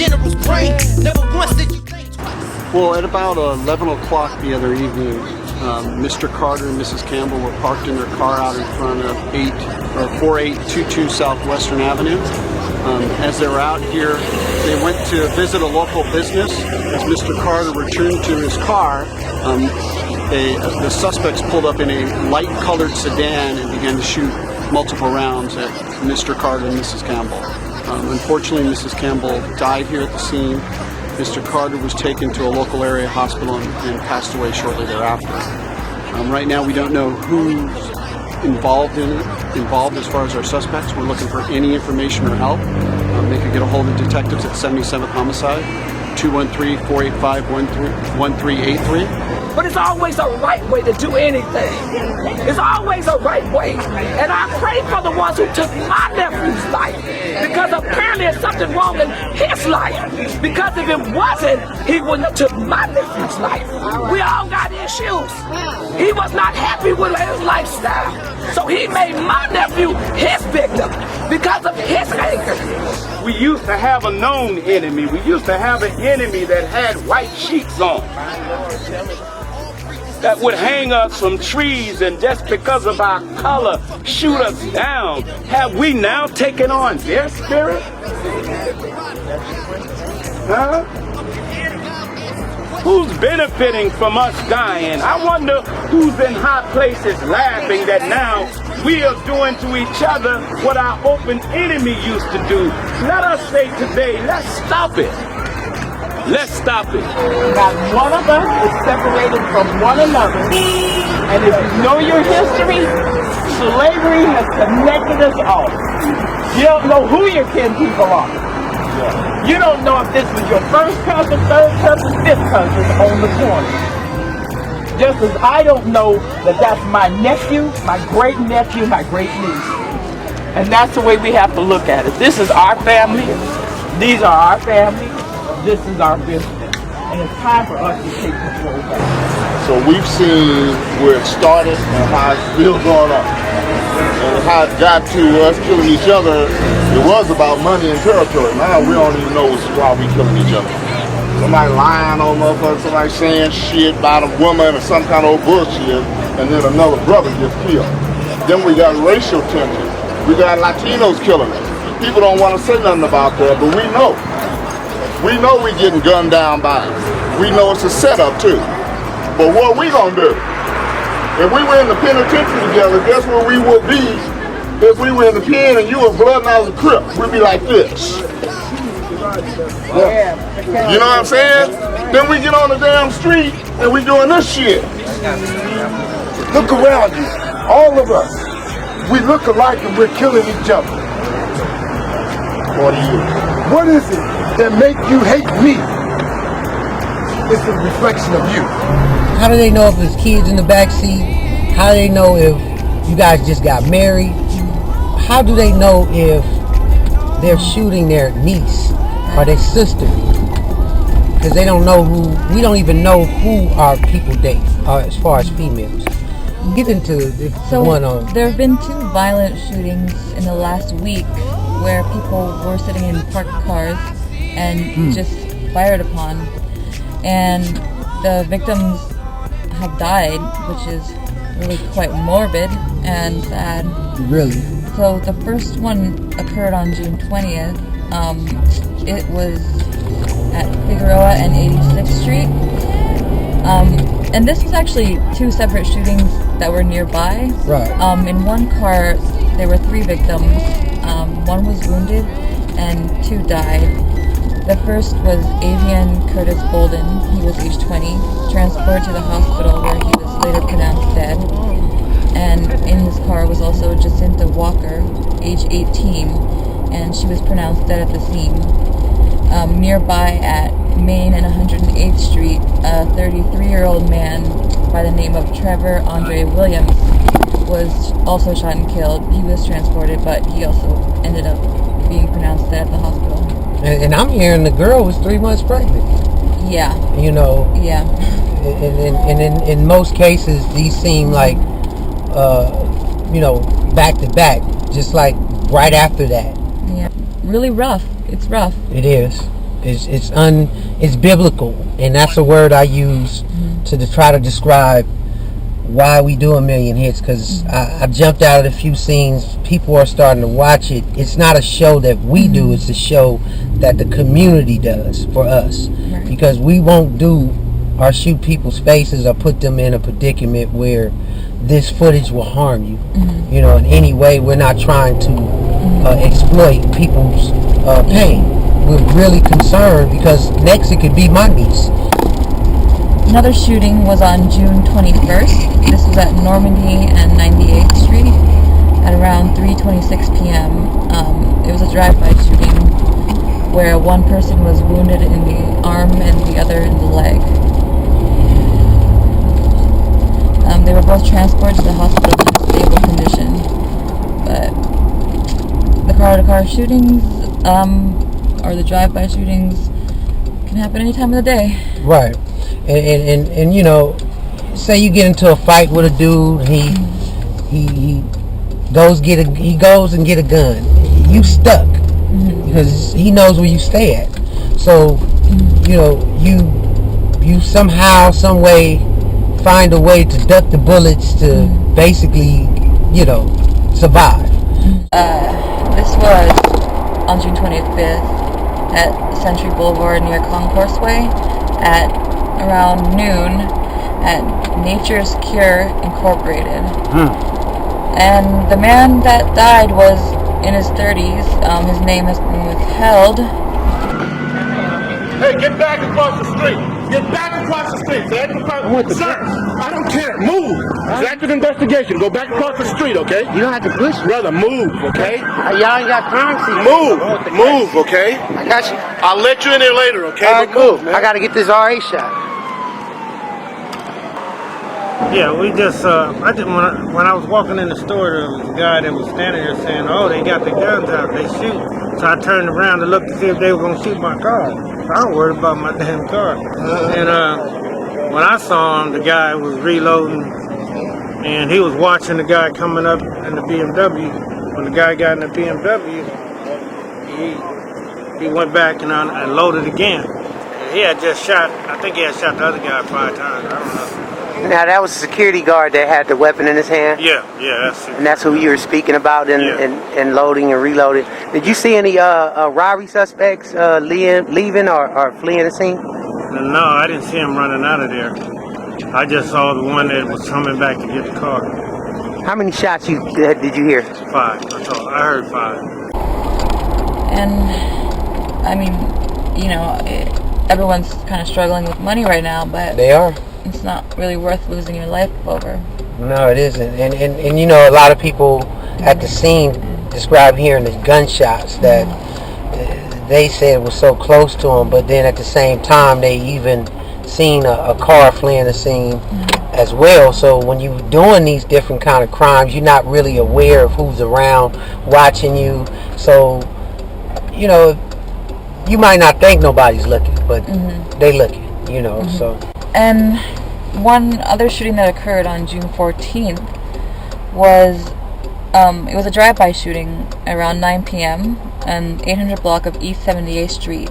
general's brain. Never once did you think twice. Well, at about 11 o'clock the other evening, Mr. Carter and Mrs. Campbell were parked in their car out in front of 4822 South Western Avenue. As they were out here, they went to visit a local business. As Mr. Carter returned to his car, the suspects pulled up in a light-colored sedan and began to shoot multiple rounds at Mr. Carter and Mrs. Campbell. Unfortunately, Mrs. Campbell died here at the scene. Mr. Carter was taken to a local area hospital and passed away shortly thereafter. Right now, we don't know who's involved as far as our suspects. We're looking for any information or help. They could get a hold of detectives at 77th Homicide, 213-485-1383. But it's always a right way to do anything. It's always a right way. And I pray for the ones who took my nephew's life, because apparently there's something wrong in his life. Because if it wasn't, he wouldn't have took my nephew's life. We all got issues. He was not happy with his lifestyle. So he made my nephew his victim because of his anger. We used to have a known enemy. We used to have an enemy that had white sheets on, that would hang us from trees and just because of our color shoot us down. Have we now taken on their spirit? Huh? Who's benefiting from us dying? I wonder who's in high places laughing that now we are doing to each other what our open enemy used to do. Let us say today, let's stop it. Let's stop it. Not one of us is separated from one another. And if you know your history, slavery has connected us all. You don't know who your kin people are. You don't know if this was your first cousin, third cousin, fifth cousin on the corner. Just as I don't know that that's my nephew, my great nephew, my great niece. And that's the way we have to look at it. This is our family. These are our family. This is our business. And it's time for us to take control back. So we've seen where it started and how it's still going on. And how it got to us killing each other. It was about money and territory. Now we don't even know why we killing each other. Somebody lying on motherfuckers, somebody saying shit about a woman or some kind of old bullshit, and then another brother gets killed. Then we got racial tension. We got Latinos killing us. People don't want to say nothing about that, but we know. We know we getting gunned down by it. We know it's a setup too. But what we gonna do? If we were in the penitentiary together, guess where we would be? If we were in the pen and you was blood and I was a crip, we'd be like this. Yeah. You know what I'm saying? Then we get on the damn street and we doing this shit. Look around you. All of us. We look alike and we're killing each other. What are you? What is it that make you hate me? It's a reflection of you. How do they know if there's kids in the back seat? How do they know if you guys just got married? How do they know if they're shooting their niece or their sister? Because they don't know we don't even know who our people date as far as females. Get into the one on. There have been 2 violent shootings in the last week where people were sitting in parked cars and just fired upon. And the victims have died, which is really quite morbid and sad. Really? So the first one occurred on June 20th. It was at Figueroa and 86th Street. And this was actually 2 separate shootings that were nearby. Right. In one car, there were 3 victims. One was wounded and 2 died. The first was Avian Curtis Bolden. He was age 20, transported to the hospital where he was later pronounced dead. And in his car was also Jacinta Walker, age 18, and she was pronounced dead at the scene. Nearby at Main and 108th Street, a 33-year-old man by the name of Trevor Andre Williams was also shot and killed. He was transported, but he also ended up being pronounced dead at the hospital. And I'm hearing the girl was 3 months pregnant. Yeah. You know. Yeah. And in most cases, these seem like, back to back, just like right after that. Yeah. Really rough. It's rough. It is. It's biblical, and that's a word I use to try to describe why we do 1,000,000 hits, because I jumped out of a few scenes. People are starting to watch it. It's not a show that we do, it's a show that the community does for us, because we won't do or shoot people's faces or put them in a predicament where this footage will harm you, you know, in any way. We're not trying to exploit people's pain. We're really concerned because next it could be my niece. Another shooting was on June 21st. This was at Normandy and 98th Street at around 3:26 p.m. It was a drive-by shooting where one person was wounded in the arm and the other in the leg. They were both transported to the hospital in stable condition. But the car-to-car shootings, or the drive-by shootings, can happen any time of the day. Right. And you know, say you get into a fight with a dude, he goes and get a gun. You stuck because he knows where you stay at. So you know, you somehow, some way find a way to duck the bullets to basically, you know, survive. This was on June 25th at Century Boulevard near Concourse Way at around noon at Nature's Cure Incorporated. And the man that died was in his 30s. His name has been withheld. Hey, get back across the street. Get back across the street. Sir, I don't care. Move. It's active investigation. Go back across the street, okay? You don't have to push me. Brother, move, okay? Y'all ain't got crime scenes. Move, okay? I got you. I'll let you in there later, okay? All right, cool. I got to get this RA shot. Yeah, we just, when I was walking in the store, there was a guy that was standing there saying, oh, they got the guns out, they shoot. So I turned around to look to see if they were going to shoot my car. So I was worried about my damn car. And when I saw him, the guy was reloading, and he was watching the guy coming up in the BMW. When the guy got in the BMW, he went back and loaded again. And he had just shot, I think he had shot the other guy 5 times, I don't know. Now, that was a security guard that had the weapon in his hand? Yeah, that's it. And that's who you were speaking about in loading and reloading. Did you see any robbery suspects leaving or fleeing the scene? No, I didn't see him running out of there. I just saw the one that was coming back to get the car. How many shots did you hear? 5. I heard 5. And, I mean, you know, everyone's kind of struggling with money right now, but... They are. It's not really worth losing your life over. No, it isn't. And you know, a lot of people at the scene describe hearing the gunshots that they said was so close to them, but then at the same time they even seen a car fleeing the scene as well. So when you're doing these different kind of crimes, you're not really aware of who's around watching you. So, you know, you might not think nobody's looking, but they looking, you know, so... And one other shooting that occurred on June 14th was, it was a drive-by shooting around 9 p.m. on 800 block of East 78th Street.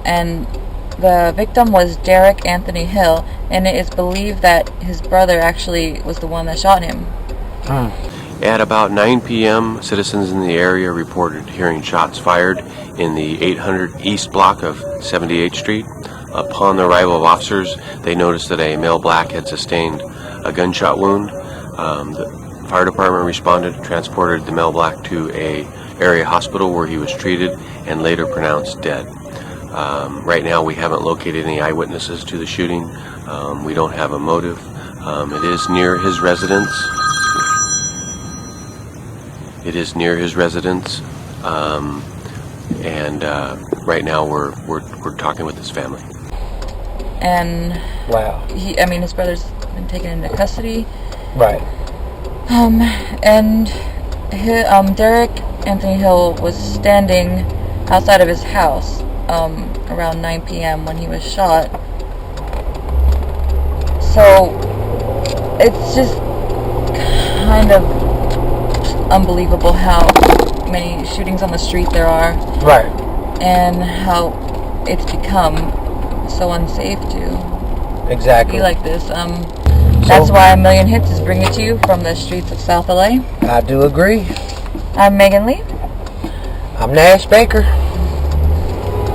And the victim was Derek Anthony Hill, and it is believed that his brother actually was the one that shot him. At about 9 p.m., citizens in the area reported hearing shots fired in the 800 East block of 78th Street. Upon the arrival of officers, they noticed that a male black had sustained a gunshot wound. The fire department responded, transported the male black to a area hospital where he was treated and later pronounced dead. Right now we haven't located any eyewitnesses to the shooting. We don't have a motive. It is near his residence. And right now we're talking with his family. And wow, his brother's been taken into custody. Right. And Derek Anthony Hill was standing outside of his house around 9 p.m. when he was shot. So it's just kind of unbelievable how many shootings on the street there are. Right. And how it's become so unsafe to Exactly. be like this. That's why A Million Hits is bringing it to you from the streets of South LA. I do agree. I'm Megan Lee. I'm Nash Baker.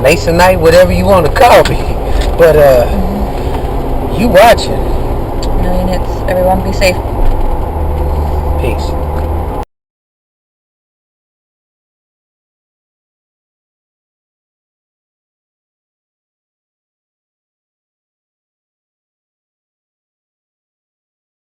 Mason Knight, whatever you want to call me. But you watching. A Million Hits. Everyone be safe. Peace.